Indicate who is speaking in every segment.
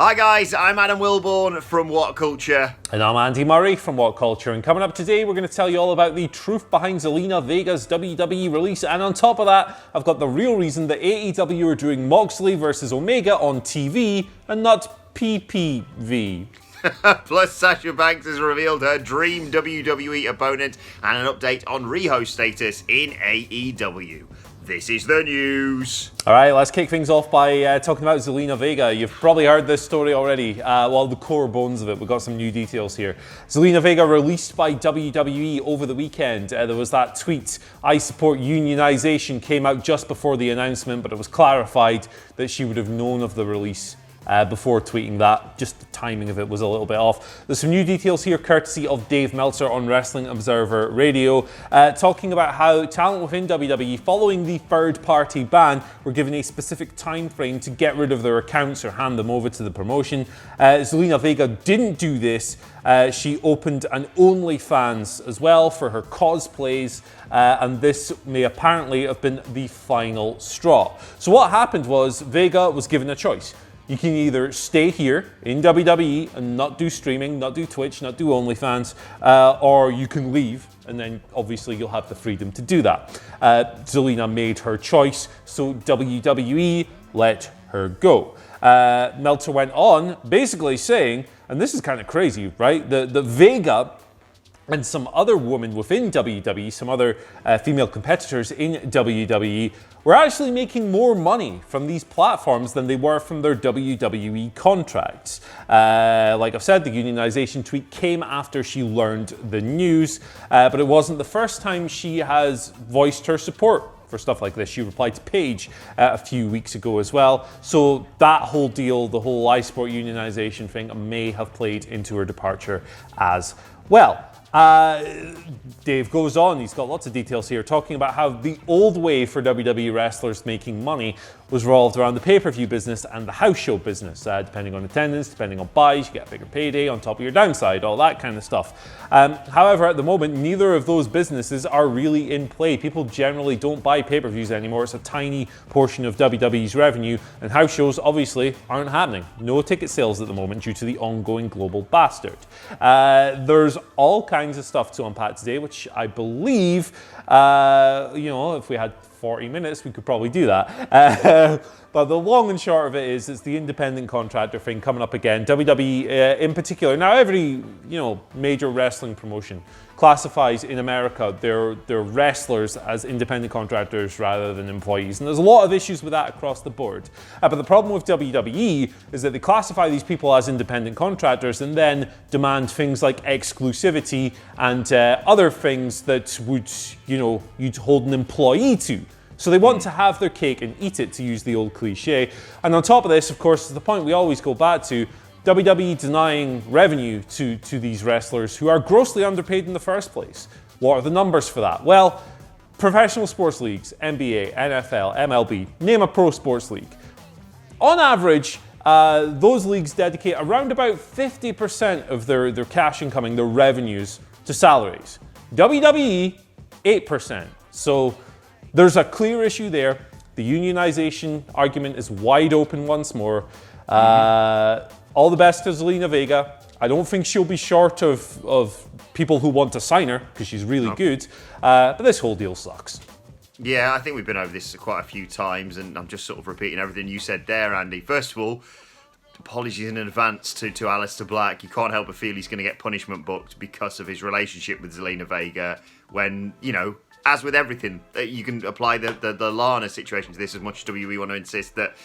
Speaker 1: Hi guys, I'm Adam Wilborn from WhatCulture.
Speaker 2: And I'm Andy Murray from WhatCulture. And coming up today, we're going to tell you all about the truth behind Zelina Vega's WWE release. And on top of that, I've got the real reason that AEW are doing Moxley versus Omega on TV and not PPV.
Speaker 1: Plus, Sasha Banks has revealed her dream WWE opponent and an update on Riho's status in AEW. This is the news.
Speaker 2: All right, let's kick things off by talking about Zelina Vega. You've probably heard this story already. The core bones of it. We've got some new details here. Zelina Vega released by WWE over the weekend. There was that tweet, "I support unionization," came out just before the announcement, but it was clarified that she would have known of the release before tweeting that. Just the timing of it was a little bit off. There's some new details here courtesy of Dave Meltzer on Wrestling Observer Radio, talking about how talent within WWE following the third-party ban were given a specific time frame to get rid of their accounts or hand them over to the promotion. Zelina Vega didn't do this. She opened an OnlyFans as well for her cosplays, and this may apparently have been the final straw. So what happened was Vega was given a choice. You can either stay here in WWE and not do streaming, not do Twitch, not do OnlyFans, or you can leave, and then obviously you'll have the freedom to do that. Zelina made her choice, so WWE let her go. Meltzer went on basically saying, and this is kind of crazy, right? The Vega and some other women within WWE, some other female competitors in WWE, were actually making more money from these platforms than they were from their WWE contracts. Like I've said, the unionization tweet came after she learned the news, but it wasn't the first time she has voiced her support for stuff like this. She replied to Paige a few weeks ago as well. So that whole deal, the whole I support unionization thing, may have played into her departure as well. Dave goes on, he's got lots of details here, talking about how the old way for WWE wrestlers making money was revolved around the pay-per-view business and the house show business. Depending on attendance, depending on buys, you get a bigger payday on top of your downside, all that kind of stuff. However, at the moment, neither of those businesses are really in play. People generally don't buy pay-per-views anymore. It's a tiny portion of WWE's revenue, and house shows obviously aren't happening. No ticket sales at the moment due to the ongoing global bastard. There's all kinds of stuff to unpack today, which I believe, if we had 40 minutes, we could probably do that. But the long and short of it is, it's the independent contractor thing coming up again. WWE in particular. Now, every major wrestling promotion classifies in America their wrestlers as independent contractors rather than employees. And there's a lot of issues with that across the board. But the problem with WWE is that they classify these people as independent contractors and then demand things like exclusivity and other things that would, you'd hold an employee to. So they want to have their cake and eat it, to use the old cliche. And on top of this, of course, is the point we always go back to, WWE denying revenue to these wrestlers who are grossly underpaid in the first place. What are the numbers for that? Well, professional sports leagues, NBA, NFL, MLB, name a pro sports league. On average, those leagues dedicate around about 50% of their cash incoming, their revenues, to salaries. WWE, 8%. So there's a clear issue there. The unionization argument is wide open once more. All the best to Zelina Vega. I don't think she'll be short of people who want to sign her because she's really good. But this whole deal sucks.
Speaker 1: Yeah, I think we've been over this quite a few times, and I'm just sort of repeating everything you said there, Andy. First of all, apologies in advance to Aleister Black. You can't help but feel he's going to get punishment booked because of his relationship with Zelina Vega when, as with everything, you can apply the Lana situation to this as much as WWE want to insist that,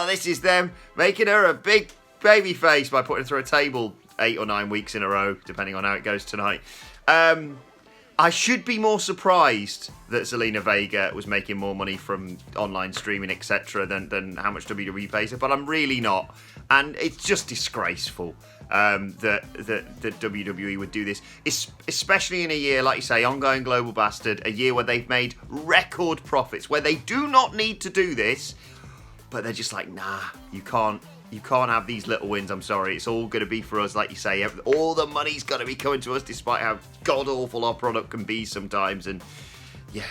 Speaker 1: this is them making her a big baby face by putting her through a table 8 or 9 weeks in a row, depending on how it goes tonight. I should be more surprised that Zelina Vega was making more money from online streaming, etc., than how much WWE pays her, but I'm really not. And it's just disgraceful that WWE would do this, especially in a year, like you say, ongoing global bastard, a year where they've made record profits, where they do not need to do this, but they're just like, nah, you can't have these little wins, I'm sorry. It's all going to be for us, like you say. All the money's got to be coming to us, despite how god-awful our product can be sometimes. And, yeah,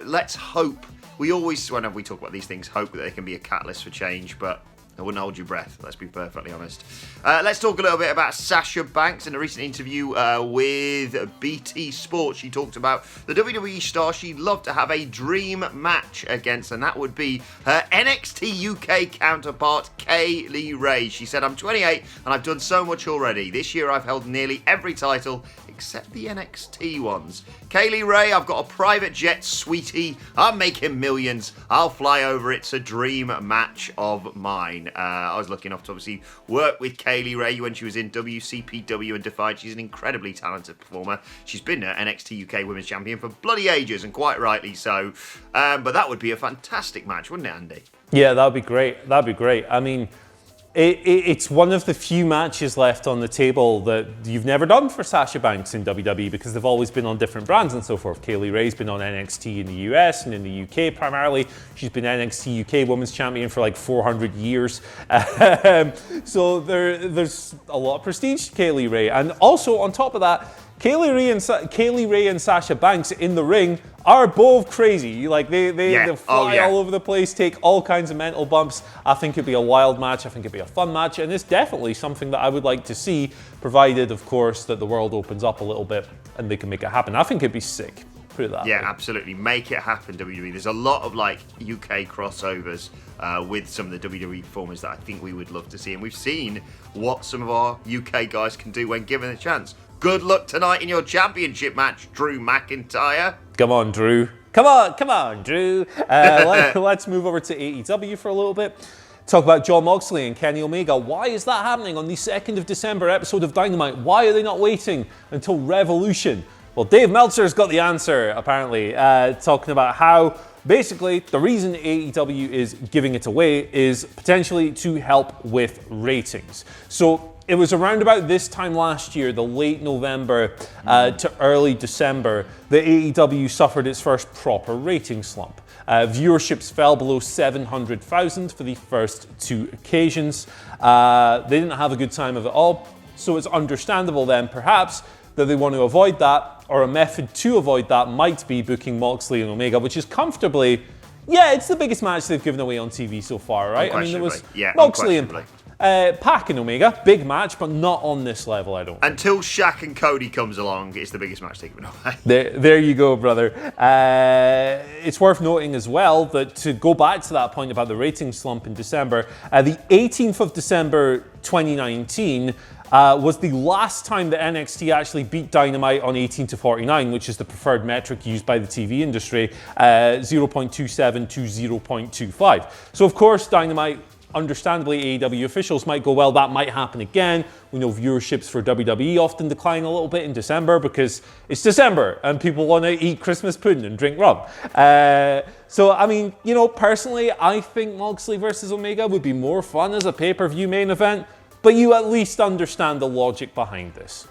Speaker 1: let's hope. We always, whenever we talk about these things, hope that they can be a catalyst for change. But I wouldn't hold your breath, let's be perfectly honest. Let's talk a little bit about Sasha Banks. In a recent interview with BT Sports, she talked about the WWE star she'd love to have a dream match against, and that would be her NXT UK counterpart, Kaylee Ray. She said, "I'm 28 and I've done so much already. This year I've held nearly every title except the NXT ones. Kaylee Ray, I've got a private jet, sweetie. I'm making millions. I'll fly over. It's a dream match of mine." I was lucky enough to obviously work with Kaylee Ray when she was in WCPW and Defiant. She's an incredibly talented performer. She's been an NXT UK Women's Champion for bloody ages, and quite rightly so. But that would be a fantastic match, wouldn't it, Andy?
Speaker 2: Yeah, that'd be great. That'd be great. I mean, it's one of the few matches left on the table that you've never done for Sasha Banks in WWE because they've always been on different brands and so forth. Kaylee Ray's been on NXT in the US and in the UK primarily. She's been NXT UK Women's Champion for like 400 years. So there's a lot of prestige to Kaylee Ray. And also on top of that, Kaylee Ray and Sasha Banks in the ring are both crazy. Like they fly all over the place, take all kinds of mental bumps. I think it'd be a wild match. I think it'd be a fun match, and it's definitely something that I would like to see, provided, of course, that the world opens up a little bit and they can make it happen. I think it'd be sick. Put it that way.
Speaker 1: Yeah, absolutely. Make it happen, WWE. There's a lot of like UK crossovers with some of the WWE performers that I think we would love to see, and we've seen what some of our UK guys can do when given a chance. Good luck tonight in your championship match, Drew McIntyre.
Speaker 2: Come on, Drew. Come on, Drew. Let's move over to AEW for a little bit. Talk about Jon Moxley and Kenny Omega. Why is that happening on the 2nd of December episode of Dynamite? Why are they not waiting until Revolution? Well, Dave Meltzer's got the answer, apparently, talking about how basically the reason AEW is giving it away is potentially to help with ratings. So it was around about this time last year, the late November to early December, that AEW suffered its first proper rating slump. Viewerships fell below 700,000 for the first 2 occasions. They didn't have a good time of it all, so it's understandable then, perhaps, that they want to avoid that, or a method to avoid that might be booking Moxley and Omega, which is comfortably, it's the biggest match they've given away on TV so far, right? I mean, there was Moxley and Pac and Omega, big match, but not on this level, I don't think.
Speaker 1: Until Shaq and Cody comes along, it's the biggest match they've given away.
Speaker 2: There you go, brother. It's worth noting as well that to go back to that point about the rating slump in December, the 18th of December 2019 was the last time that NXT actually beat Dynamite on 18-49, which is the preferred metric used by the TV industry, 0.27 to 0.25. So of course, Dynamite, understandably, AEW officials might go, well, that might happen again. We know viewerships for WWE often decline a little bit in December because it's December and people want to eat Christmas pudding and drink rum. So, I mean, personally, I think Moxley versus Omega would be more fun as a pay-per-view main event, but you at least understand the logic behind this.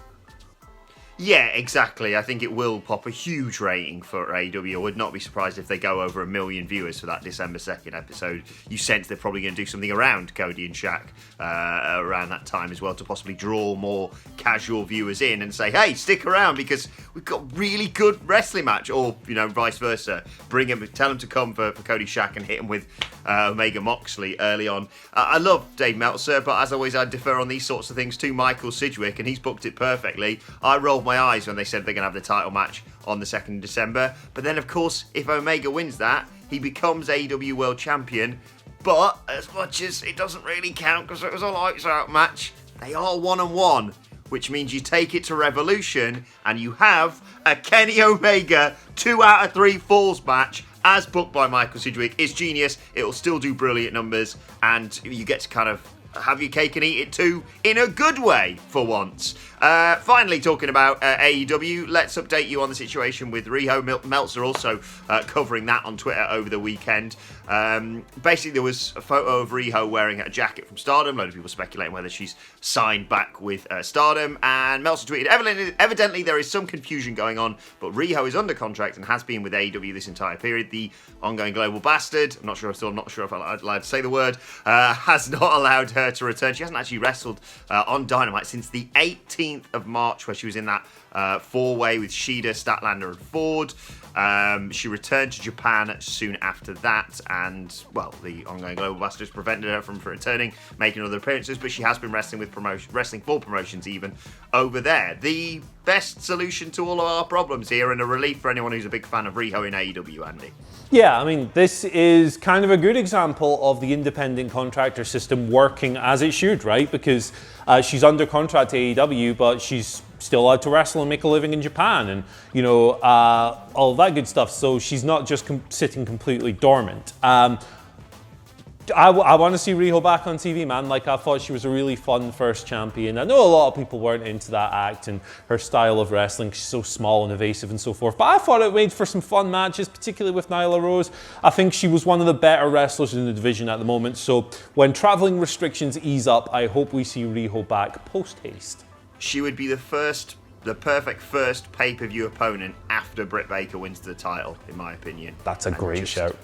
Speaker 1: Yeah, exactly. I think it will pop a huge rating for AEW. I would not be surprised if they go over 1 million viewers for that December 2nd episode. You sense they're probably going to do something around Cody and Shaq around that time as well to possibly draw more casual viewers in and say, hey, stick around because we've got really good wrestling match, or, vice versa. Tell them to come for Cody Shaq and hit them with Omega Moxley early on. I love Dave Meltzer, but as always, I defer on these sorts of things to Michael Sidgwick, and he's booked it perfectly. I rolled my eyes when they said they're going to have the title match on the 2nd of December. But then, of course, if Omega wins that, he becomes AEW World Champion. But as much as it doesn't really count because it was a lights out match, they are 1-1, which means you take it to Revolution and you have a Kenny Omega 2 out of 3 falls match as booked by Michael Sidgwick. It's genius. It'll still do brilliant numbers, and you get to kind of have your cake and eat it too, in a good way for once. Finally, talking about AEW, let's update you on the situation with Riho. Meltzer also covering that on Twitter over the weekend. Basically, there was a photo of Riho wearing a jacket from Stardom. A load of people speculating whether she's signed back with Stardom. And Meltzer tweeted, evidently there is some confusion going on, but Riho is under contract and has been with AEW this entire period. The ongoing global bastard, I'm not sure if I'm allowed to say the word, has not allowed her to return. She hasn't actually wrestled on Dynamite since the 18th of March, where she was in that 4-way with Shida, Statlander and Ford. She returned to Japan soon after that, and, well, the ongoing global blasters prevented her from returning, making other appearances, but she has been wrestling for promotions even over there. The best solution to all of our problems here, and a relief for anyone who's a big fan of Riho in AEW, Andy.
Speaker 2: Yeah, I mean, this is kind of a good example of the independent contractor system working as it should, right? Because she's under contract to AEW, but she's still allowed to wrestle and make a living in Japan, and all of that good stuff. So she's not just sitting completely dormant. I want to see Riho back on TV, man. Like, I thought she was a really fun first champion. I know a lot of people weren't into that act and her style of wrestling. She's so small and evasive and so forth. But I thought it made for some fun matches, particularly with Nyla Rose. I think she was one of the better wrestlers in the division at the moment. So when traveling restrictions ease up, I hope we see Riho back post-haste.
Speaker 1: She would be the perfect first pay-per-view opponent after Britt Baker wins the title, in my opinion.
Speaker 2: That's a great shout.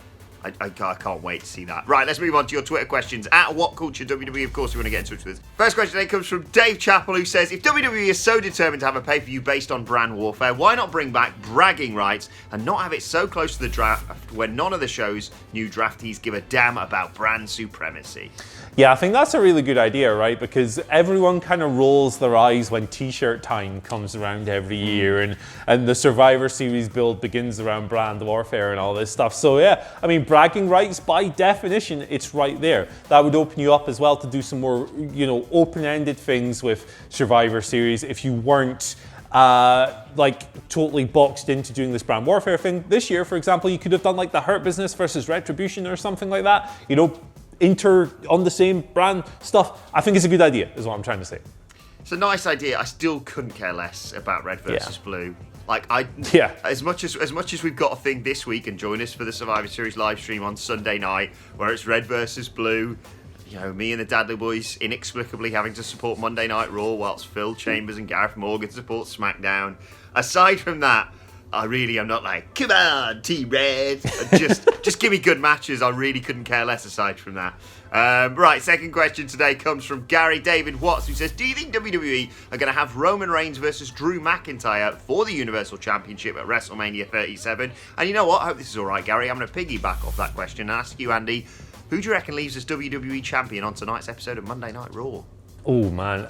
Speaker 1: I can't wait to see that. Right, let's move on to your Twitter questions. At WhatCulture WWE, of course, we want to get in touch with us. First question today comes from Dave Chappell, who says, if WWE is so determined to have a pay-per-view based on brand warfare, why not bring back bragging rights and not have it so close to the draft when none of the show's new draftees give a damn about brand supremacy?
Speaker 2: Yeah, I think that's a really good idea, right? Because everyone kind of rolls their eyes when T-shirt time comes around every year, and the Survivor Series build begins around brand warfare and all this stuff. So yeah, I mean, bragging rights, by definition, it's right there. That would open you up as well to do some more, open-ended things with Survivor Series if you weren't totally boxed into doing this brand warfare thing. This year, for example, you could have done like the Hurt Business versus Retribution or something like that. On the same brand stuff. I think it's a good idea, is what I'm trying to say.
Speaker 1: It's a nice idea. I still couldn't care less about Red versus Blue. As much as we've got a thing this week, and join us for the Survivor Series live stream on Sunday night, where it's Red versus Blue. Me and the Dudley Boys inexplicably having to support Monday Night Raw, whilst Phil Chambers and Gareth Morgan support SmackDown. Aside from that, I really am not like, come on, Team Red. Just give me good matches. I really couldn't care less aside from that. Right, second question today comes from Gary David Watts, who says, do you think WWE are going to have Roman Reigns versus Drew McIntyre for the Universal Championship at WrestleMania 37? And you know what? I hope this is all right, Gary. I'm going to piggyback off that question and ask you, Andy, who do you reckon leaves as WWE Champion on tonight's episode of Monday Night Raw?
Speaker 2: Oh, man.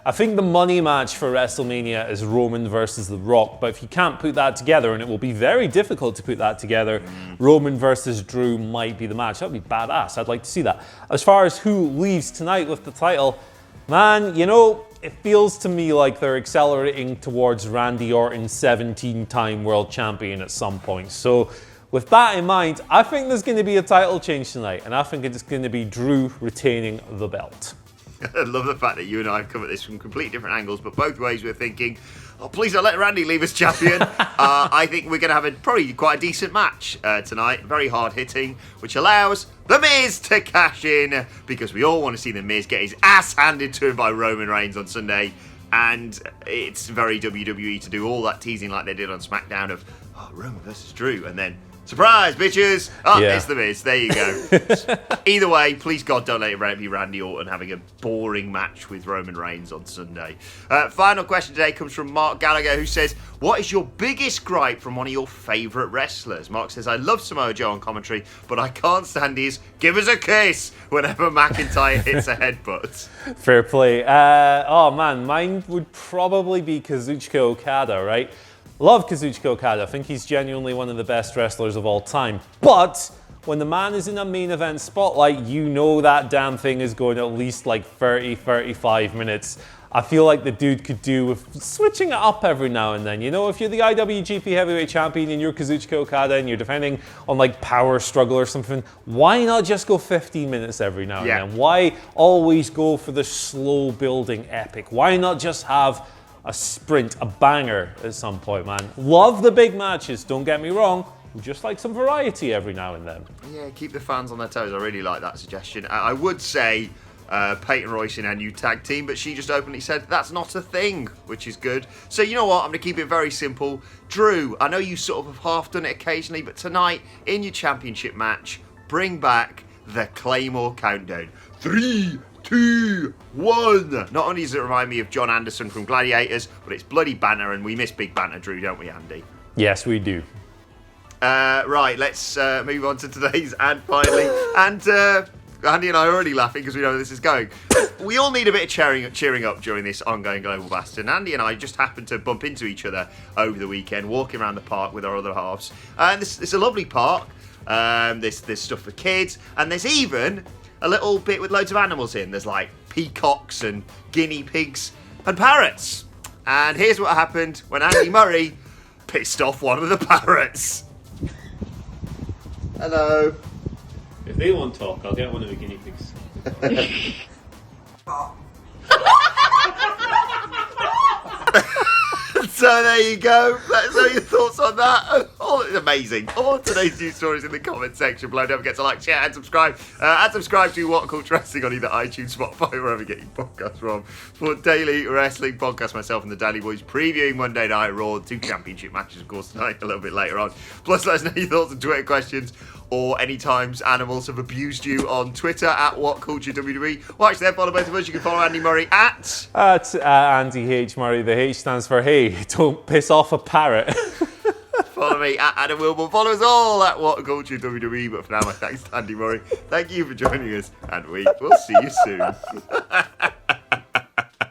Speaker 2: I think the money match for WrestleMania is Roman versus The Rock, but if you can't put that together, and it will be very difficult to put that together, Roman versus Drew might be the match. That would be badass. I'd like to see that. As far as who leaves tonight with the title, man, it feels to me like they're accelerating towards Randy Orton, 17-time world champion at some point. So with that in mind, I think there's going to be a title change tonight, and I think it's going to be Drew retaining the belt.
Speaker 1: I love the fact that you and I have come at this from completely different angles, but both ways we're thinking, oh, please don't let Randy leave as champion. I think we're going to have probably quite a decent match tonight, very hard-hitting, which allows The Miz to cash in, because we all want to see The Miz get his ass handed to him by Roman Reigns on Sunday, and it's very WWE to do all that teasing like they did on SmackDown of, Roman versus Drew, and then, surprise, bitches! It's The Miz. There you go. Either way, please God, don't let it be Randy Orton having a boring match with Roman Reigns on Sunday. Final question today comes from Mark Gallagher, who says, what is your biggest gripe from one of your favourite wrestlers? Mark says, I love Samoa Joe on commentary, but I can't stand his give us a kiss whenever McIntyre hits a headbutt.
Speaker 2: Fair play. Mine would probably be Kazuchika Okada, right? Love Kazuchika Okada. I think he's genuinely one of the best wrestlers of all time. But when the man is in a main event spotlight, that damn thing is going at least like 30, 35 minutes. I feel like the dude could do with switching it up every now and then. If you're the IWGP Heavyweight Champion and you're Kazuchika Okada and you're defending on like Power Struggle or something, why not just go 15 minutes every now and then? Why always go for the slow building epic? Why not just have a sprint, a banger at some point, man? Love the big matches, don't get me wrong. We just like some variety every now and then.
Speaker 1: Yeah, keep the fans on their toes. I really like that suggestion. I would say Peyton Royce in our new tag team, but she just openly said that's not a thing, which is good. So you know what? I'm going to keep it very simple. Drew, I know you sort of have half done it occasionally, but tonight in your championship match, bring back the Claymore Countdown. 3, 2, 1. Not only does it remind me of John Anderson from Gladiators, but it's bloody banter, and we miss big banter, Drew, don't we, Andy?
Speaker 2: Yes, we do.
Speaker 1: Right, let's move on to today's ad finally. And Andy and I are already laughing because we know where this is going. We all need a bit of cheering up during this ongoing global bastard. And Andy and I just happened to bump into each other over the weekend, walking around the park with our other halves. And it's a lovely park. There's stuff for kids, and there's even a little bit with loads of animals in. There's like peacocks and guinea pigs and parrots. And here's what happened when Andy Murray pissed off one of the parrots. Hello.
Speaker 2: If they won't talk, I'll get one of the guinea pigs.
Speaker 1: So there you go. Let us know your thoughts on that. Oh, it's amazing. All today's news stories in the comment section below. Don't forget to like, share, and subscribe. And subscribe to What Culture Wrestling on either iTunes, Spotify, wherever you get your podcasts from. For daily wrestling podcast, myself and the Daily Boys previewing Monday Night Raw, 2 championship matches, of course, tonight, a little bit later on. Plus, let us know your thoughts and Twitter questions, or any times animals have abused you on Twitter at WhatCultureWWE. Watch there, follow both of us. You can follow Andy Murray at
Speaker 2: Andy H. Murray. The H stands for hey, don't piss off a parrot.
Speaker 1: Follow me at Adam Wilborn. Follow us all at WhatCultureWWE. But for now, my thanks to Andy Murray. Thank you for joining us, and we will see you soon.